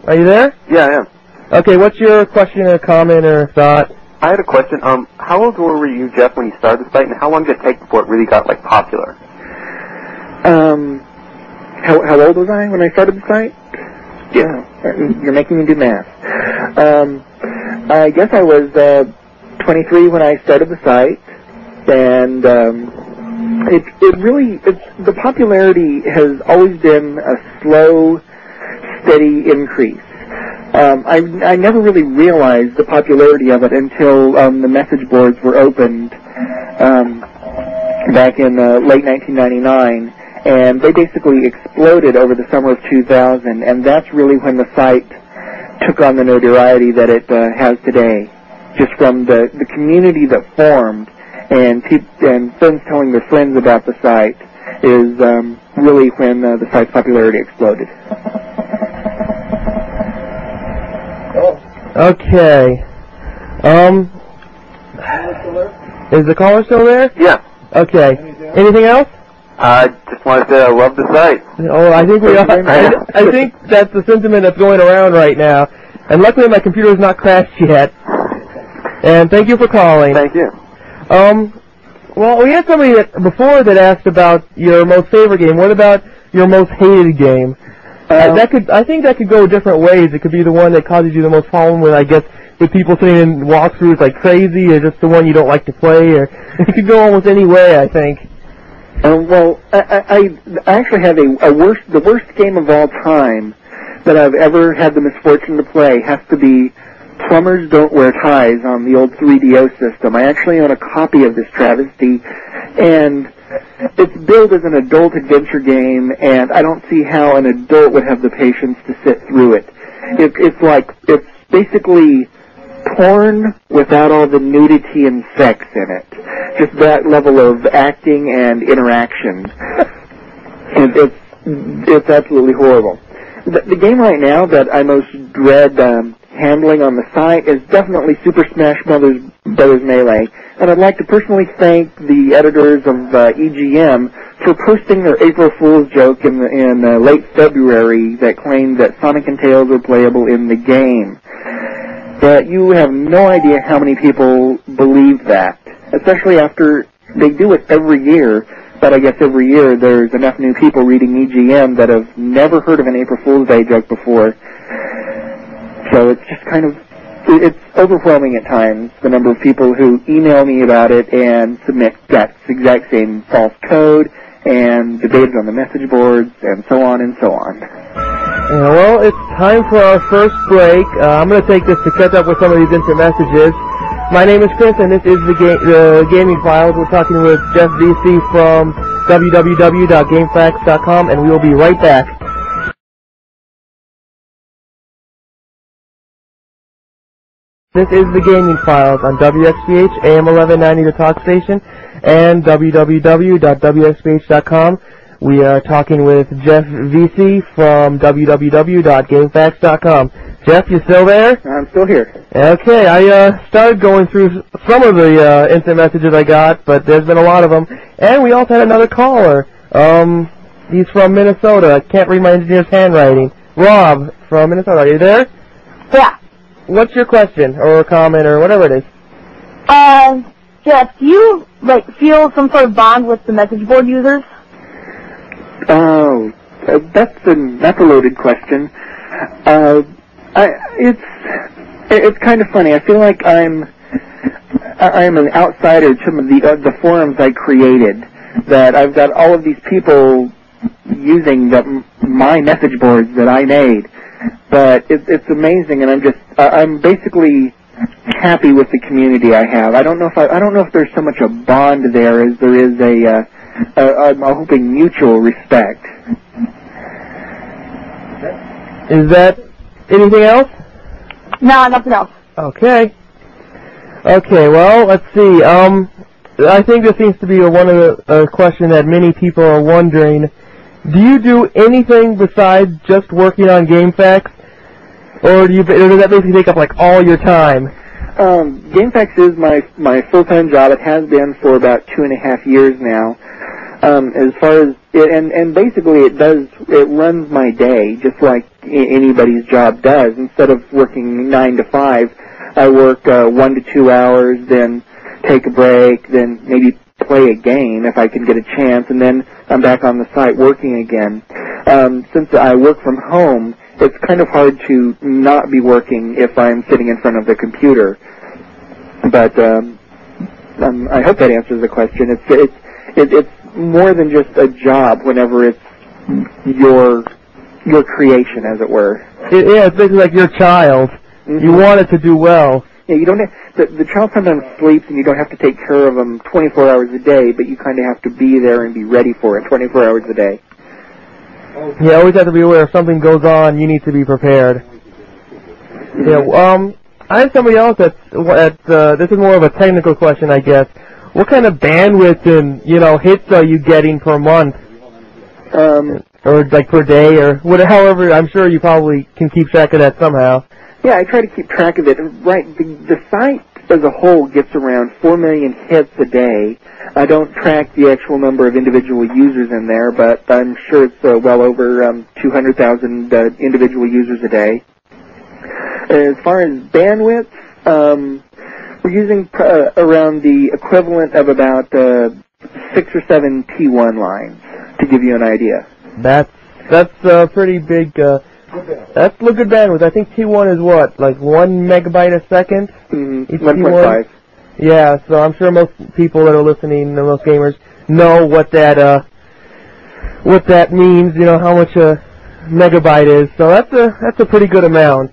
Are you there? Yeah, I am. Okay, what's your question or comment or thought? I had a question. How old were you, Jeff, when you started the site, and how long did it take before it really got, like, popular? How old was I when I started the site? Yeah. You're making me do math. I guess I was 23 when I started the site, and the popularity has always been a slow, steady increase. I never really realized the popularity of it until the message boards were opened back in late 1999, and they basically exploded over the summer of 2000, and that's really when the site took on the notoriety that it has today, just from the community that formed and friends telling their friends about the site is really when the site's popularity exploded. Okay. Is the caller still there? Yeah. Okay. Anything else? I just wanted to say I love the site. Oh, I think we are. I think that's the sentiment that's going around right now. And luckily my computer has not crashed yet. And thank you for calling. Thank you. Well, we had somebody before that asked about your most favorite game. What about your most hated game? I think that could go different ways. It could be the one that causes you the most problem with, I guess, with people sitting in walkthroughs like crazy, or just the one you don't like to play, or it could go almost any way, I think. Well, I actually have the worst game of all time that I've ever had the misfortune to play has to be Plumbers Don't Wear Ties on the old 3DO system. I actually own a copy of this travesty, and it's billed as an adult adventure game, and I don't see how an adult would have the patience to sit through it. It's basically porn without all the nudity and sex in it. Just that level of acting and interaction. It's absolutely horrible. The game right now that I most dread handling on the site is definitely Super Smash Brothers Melee, and I'd like to personally thank the editors of EGM for posting their April Fool's joke in late February that claimed that Sonic and Tails were playable in the game. But you have no idea how many people believe that, especially after they do it every year. But I guess every year there's enough new people reading EGM that have never heard of an April Fool's Day joke before. So it's just it's overwhelming at times, the number of people who email me about it and submit that exact same false code and debate it on the message boards and so on and so on. Yeah, well, it's time for our first break. I'm going to take this to catch up with some of these instant messages. My name is Chris, and this is the Gaming Files. We're talking with Jeff VC from www.gamefacts.com, and we will be right back. This is the Gaming Files on WXBH, AM 1190, the talk station, and www.wxbh.com. We are talking with Jeff VC from www.gamefacts.com. Jeff, you still there? I'm still here. Okay, I started going through some of the instant messages I got, but there's been a lot of them. And we also had another caller. He's from Minnesota. I can't read my engineer's handwriting. Rob from Minnesota. Are you there? Yeah. What's your question or comment or whatever it is? Jeff, do you feel some sort of bond with the message board users? Oh, that's a loaded question. It's kind of funny. I feel like I'm an outsider to the forums I created. That I've got all of these people using my message boards that I made. But it's amazing, and I'm basically happy with the community I have. I don't know if there's so much a bond there as there is I'm hoping mutual respect. Is that anything else? No, nothing else. Okay. Okay, well, let's see. I think this seems to be one of the question that many people are wondering. Do you do anything besides just working on GameFAQs? Or does that basically take up all your time? GameFAQs is my full-time job. It has been for about 2.5 years now. As far as and basically it runs my day, just like anybody's job does. Instead of working 9 to 5, I work 1 to 2 hours, then take a break, then maybe play a game if I can get a chance, and then I'm back on the site working again. Since I work from home, it's kind of hard to not be working if I'm sitting in front of the computer. But I hope that answers the question. It's more than just a job whenever it's your creation, as it were. Yeah, it's basically like your child. Mm-hmm. You want it to do well. Yeah, you don't have, the child sometimes sleeps, and you don't have to take care of them 24 hours a day, but you kind of have to be there and be ready for it 24 hours a day. You always have to be aware if something goes on, you need to be prepared. Mm-hmm. Yeah, I have somebody else this is more of a technical question, I guess. What kind of bandwidth and, hits are you getting per month? Or like per day, or however, I'm sure you probably can keep track of that somehow. Yeah, I try to keep track of it. Right, the site as a whole gets around 4 million hits a day. I don't track the actual number of individual users in there, but I'm sure it's well over 200,000 individual users a day. As far as bandwidth, we're using around the equivalent of about 6 or 7 T1 lines, to give you an idea. That's pretty big. That's a good bandwidth. I think T1 is what, like 1 megabyte a second? Mm-hmm. 1.5. Yeah, so I'm sure most people that are listening, most gamers, know what that means. How much a megabyte is. So that's a pretty good amount.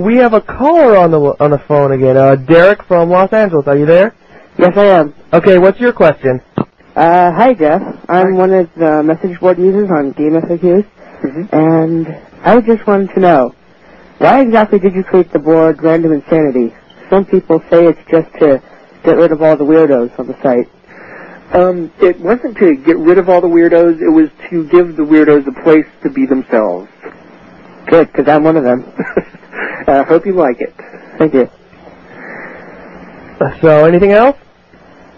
We have a caller on the phone again. Derek from Los Angeles. Are you there? Yes, I am. Okay, what's your question? Hi, Jeff. I'm one of the message board users on Game FAQs, and I just wanted to know, why exactly did you create the board Random Insanity? Some people say it's just to get rid of all the weirdos on the site. It wasn't to get rid of all the weirdos. It was to give the weirdos a place to be themselves. Good, because I'm one of them. I hope you like it. Thank you. So, anything else?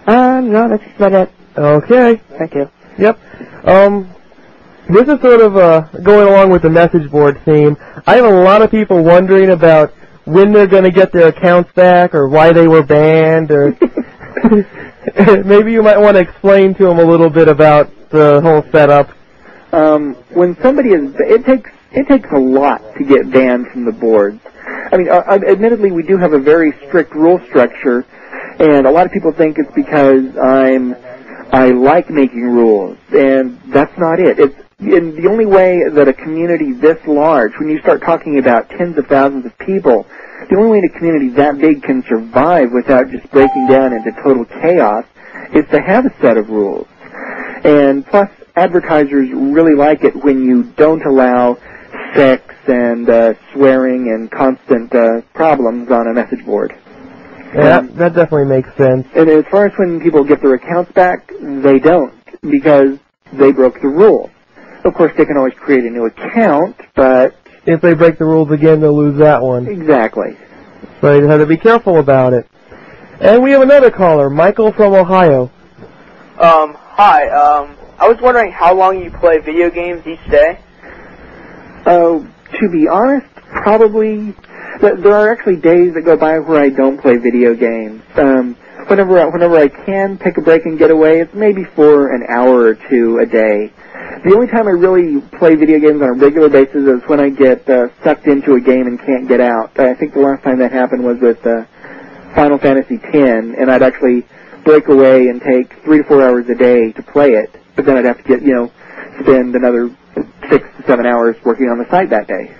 No, that's just about it. Okay. Thank you. Yep. This is sort of going along with the message board theme. I have a lot of people wondering about when they're going to get their accounts back, or why they were banned, or maybe you might want to explain to them a little bit about the whole setup. When somebody it takes a lot to get banned from the boards. I mean, admittedly, we do have a very strict rule structure, and a lot of people think it's because I like making rules, and that's not it. And the only way that a community this large, when you start talking about tens of thousands of people, the only way a community that big can survive without just breaking down into total chaos is to have a set of rules. And plus, advertisers really like it when you don't allow sex and swearing and constant problems on a message board. Yeah, that definitely makes sense. And as far as when people get their accounts back, they don't, because they broke the rule. Of course, they can always create a new account, but if they break the rules again, they'll lose that one. Exactly. So you have to be careful about it. And we have another caller, Michael from Ohio. Hi. I was wondering how long you play video games each day. To be honest, probably. There are actually days that go by where I don't play video games. Whenever I can take a break and get away, it's maybe for an hour or two a day. The only time I really play video games on a regular basis is when I get sucked into a game and can't get out. I think the last time that happened was with Final Fantasy X, and I'd actually break away and take 3 to 4 hours a day to play it, but then I'd have to spend another 6 to 7 hours working on the site that day.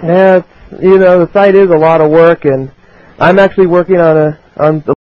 Yeah, the site is a lot of work, and I'm actually working on a